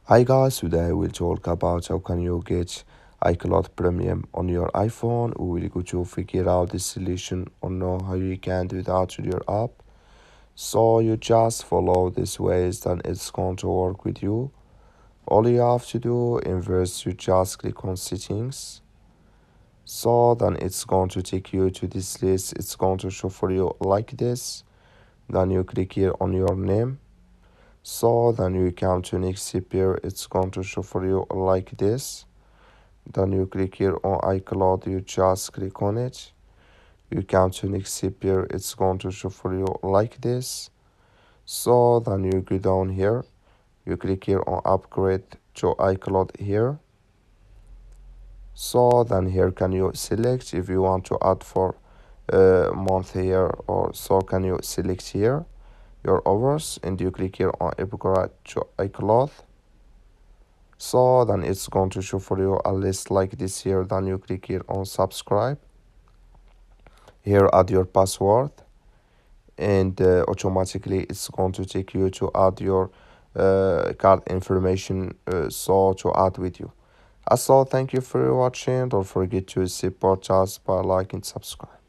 Hi guys, today we'll talk about how can you get iCloud Premium on your iPhone. We will go to figure out the solution or know how you can do that with your app. So you just follow these ways, then it's going to work with you. All you have to do is you just click on settings. So then it's going to take you to this list. It's going to show for you like this. Then you click here on your name. So then you come to next here, it's going to show for you like this. Then you click here on iCloud, you just click on it. You come to next here, it's going to show for you like this. So then you go down here, you click here on upgrade to iCloud here. So then here can you select if you want to add for a month here, or so can you select here your hours and you click here on upgrade to iCloud. So then it's going to show for you a list like this here. Then you click here on subscribe. Here add your password, and automatically it's going to take you to add your card information, so to add with you. Also, thank you for watching. Don't forget to support us by liking and subscribe.